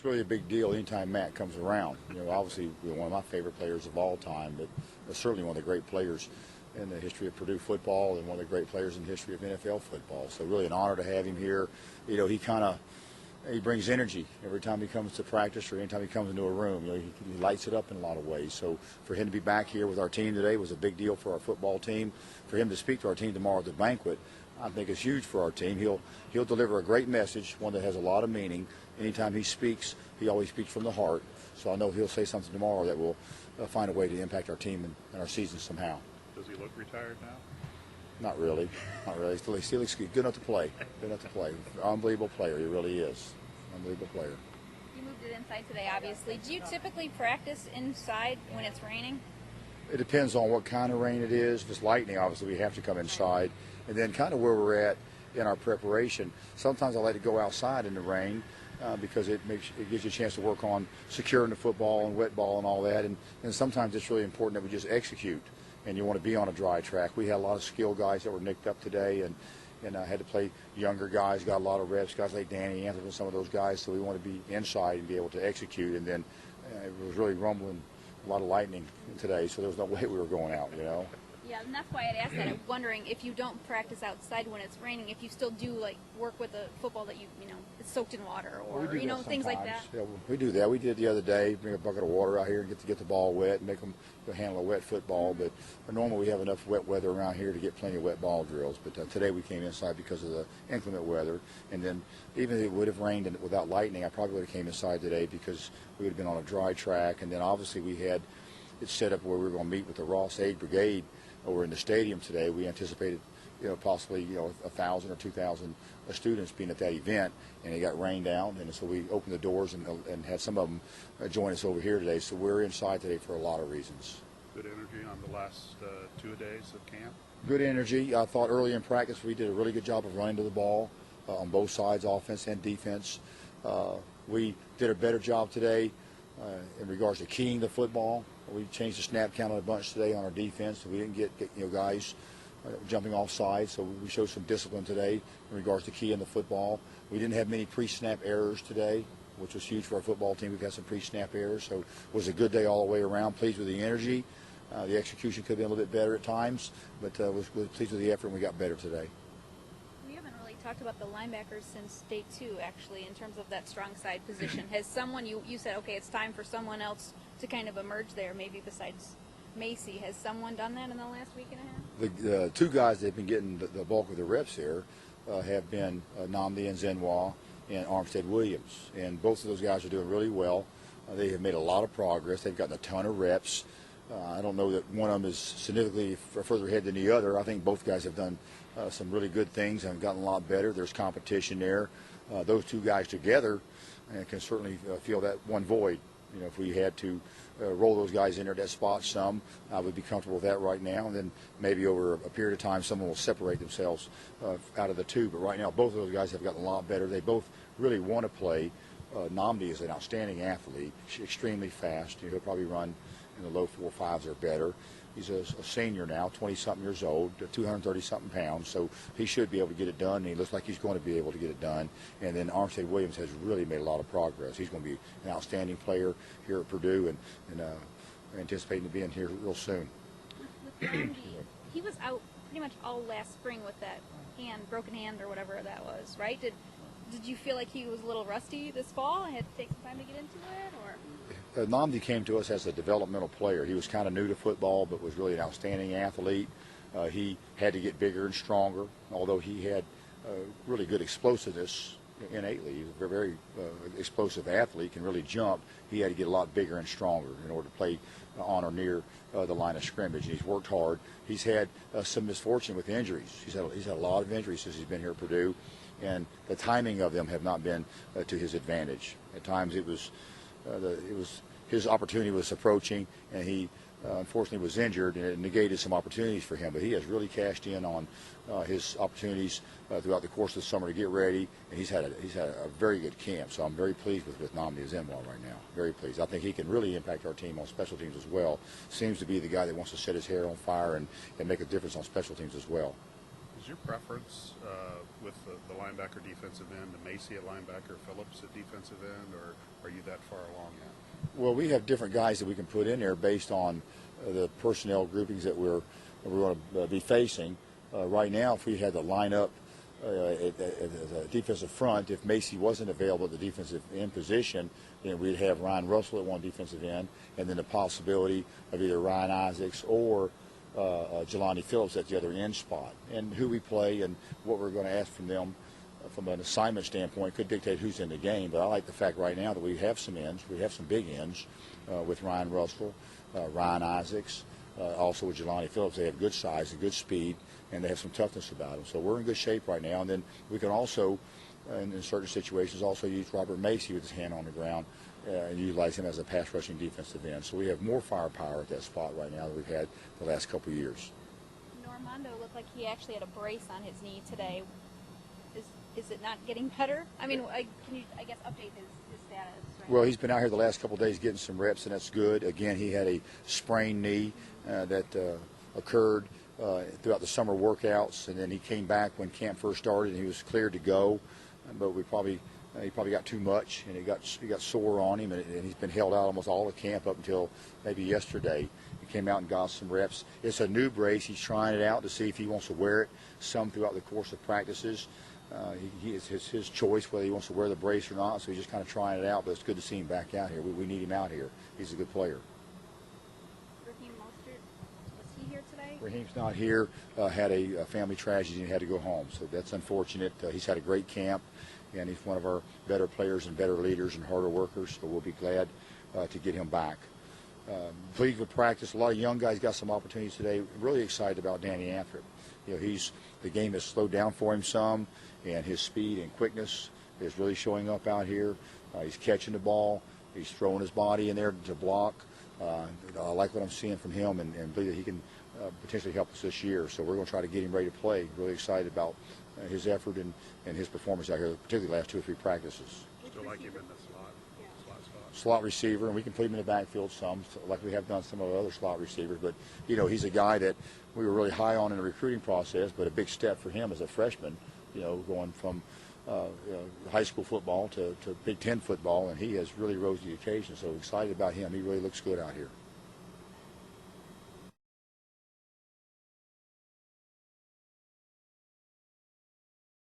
It's really a big deal anytime Matt comes around. Obviously, one of my favorite players of all time, but certainly one of the great players in the history of Purdue football and one of the great players in the history of NFL football. So really an honor to have him here. He brings energy every time he comes to practice or anytime he comes into a room. He lights it up in a lot of ways. So for him to be back here with our team today was a big deal for our football team. For him to speak to our team tomorrow at the banquet, I think it's huge for our team. He'll deliver a great message, one that has a lot of meaning. Anytime he speaks, he always speaks from the heart. So I know he'll say something tomorrow that will find a way to impact our team and our season somehow. Does he look retired now? Not really. Not really. He still looks good enough to play. Good enough to play. Unbelievable player. He really is. Unbelievable player. You moved it inside today, obviously. Do you typically practice inside when it's raining? It depends on what kind of rain it is. If it's lightning, obviously, we have to come inside. And then kind of where we're at in our preparation. Sometimes I like to go outside in the rain because it gives you a chance to work on securing the football and wet ball and all that. And sometimes it's really important that we just execute. And you want to be on a dry track. We had a lot of skilled guys that were nicked up today, and I had to play younger guys, got a lot of reps, guys like Danny Anthony and some of those guys, so we want to be inside and be able to execute. And then it was really rumbling, a lot of lightning today, so there was no way we were going out, Yeah, and that's why I'd asked that. I'm wondering if you don't practice outside when it's raining, if you still do work with the football that it's soaked in water or things like that. Yeah, we do that. We did the other day. Bring a bucket of water out here and get the ball wet and make them handle a wet football. But normally we have enough wet weather around here to get plenty of wet ball drills. But today we came inside because of the inclement weather. And then even if it would have rained without lightning, I probably would have came inside today because we would have been on a dry track. And then obviously we had it set up where we were going to meet with the Ross-Ade Brigade over in the stadium today. We anticipated, possibly, 1,000 or 2,000 students being at that event, and it got rained out, and so we opened the doors and had some of them join us over here today. So we're inside today for a lot of reasons. Good energy on the last 2 days of camp? Good energy. I thought early in practice we did a really good job of running to the ball on both sides, offense and defense. We did a better job today in regards to keying the football. We changed the snap count on a bunch today on our defense, so we didn't get guys jumping off sides. So we showed some discipline today in regards to keying the football. We didn't have many pre-snap errors today, which was huge for our football team. We've had some pre-snap errors, so it was a good day all the way around. Pleased with the energy. The execution could have been a little bit better at times, but was pleased with the effort, and we got better today. We haven't really talked about the linebackers since day 2, actually, in terms of that strong side position. Has someone, you said, okay, it's time for someone else to kind of emerge there, maybe besides Macy. Has someone done that in the last week and a half? The two guys that have been getting the bulk of the reps here have been Namdi and Zenwa and Armstead Williams. And both of those guys are doing really well. They have made a lot of progress. They've gotten a ton of reps. I don't know that one of them is significantly further ahead than the other. I think both guys have done some really good things and have gotten a lot better. There's competition there. Those two guys together can certainly fill that one void. If we had to roll those guys in there that spot some, I would be comfortable with that right now. And then maybe over a period of time, someone will separate themselves out of the two. But right now, both of those guys have gotten a lot better. They both really want to play. Namdi is an outstanding athlete, extremely fast. He'll probably run in the low 4.5s or better. He's a senior now, 20-something years old, 230-something pounds, so he should be able to get it done, and he looks like he's going to be able to get it done. And then Armstead Williams has really made a lot of progress. He's going to be an outstanding player here at Purdue, and we're anticipating to be in here real soon. With Namdi, he was out pretty much all last spring with that broken hand or whatever that was, right? Did you feel like he was a little rusty this fall and had to take some time to get into it, or? Namdi came to us as a developmental player. He was kind of new to football, but was really an outstanding athlete. He had to get bigger and stronger, although he had really good explosiveness innately. He's a very explosive athlete, can really jump. He had to get a lot bigger and stronger in order to play on or near the line of scrimmage. And he's worked hard. He's had some misfortune with injuries. He's had a lot of injuries since he's been here at Purdue, and the timing of them have not been to his advantage. At times it was his opportunity was approaching, and he unfortunately was injured, and it negated some opportunities for him. But he has really cashed in on his opportunities throughout the course of the summer to get ready, and he's had a very good camp. So I'm very pleased with Namdi Zenwa right now. Very pleased. I think he can really impact our team on special teams as well. Seems to be the guy that wants to set his hair on fire and make a difference on special teams as well. Is your preference with the linebacker defensive end, the Macy at linebacker, Phillips at defensive end, or are you that far along yet? Well, we have different guys that we can put in there based on the personnel groupings that we're going to be facing. Right now, if we had to line up at the defensive front, if Macy wasn't available at the defensive end position, then we'd have Ryan Russell at one defensive end, and then the possibility of either Ryan Isaacs or Jelani Phillips at the other end spot. And who we play and what we're going to ask from them from an assignment standpoint could dictate who's in the game. But I like the fact right now that we have some ends. We have some big ends with Ryan Russell, Ryan Isaacs, also with Jelani Phillips. They have good size and good speed, and they have some toughness about them. So we're in good shape right now. And then we can also, in certain situations, also use Robert Macy with his hand on the ground and utilize him as a pass rushing defensive end. So we have more firepower at that spot right now than we've had the last couple of years. Normando looked like he actually had a brace on his knee today. Is it not getting better? I mean, can you, I guess, update his status? Right? Well, he's been out here the last couple of days getting some reps, and that's good. Again, he had a sprained knee that occurred throughout the summer workouts, and then he came back when camp first started, and he was cleared to go. But he probably got too much, and he got sore on him, and he's been held out almost all of camp up until maybe yesterday. He came out and got some reps. It's a new brace. He's trying it out to see if he wants to wear it some throughout the course of practices. It's his choice whether he wants to wear the brace or not, so he's just kind of trying it out, but it's good to see him back out here. We need him out here. He's a good player. Raheem Mostert, was he here today? Raheem's not here, had a family tragedy and had to go home, so that's unfortunate. He's had a great camp, and he's one of our better players and better leaders and harder workers, so we'll be glad to get him back. Pleased with practice. A lot of young guys got some opportunities today. Really excited about Danny Anthrop. You know, the game has slowed down for him some, and his speed and quickness is really showing up out here. He's catching the ball. He's throwing his body in there to block. I like what I'm seeing from him, and believe that he can potentially help us this year. So we're going to try to get him ready to play. Really excited about his effort and his performance out here, particularly the last 2 or 3 practices. Still like him in the slot spot. Slot receiver, and we can put him in the backfield some, like we have done some of our other slot receivers. But, you know, he's a guy that we were really high on in the recruiting process, but a big step for him as a freshman, you know, going from high school football to Big Ten football, and he has really rose to the occasion. So excited about him. He really looks good out here.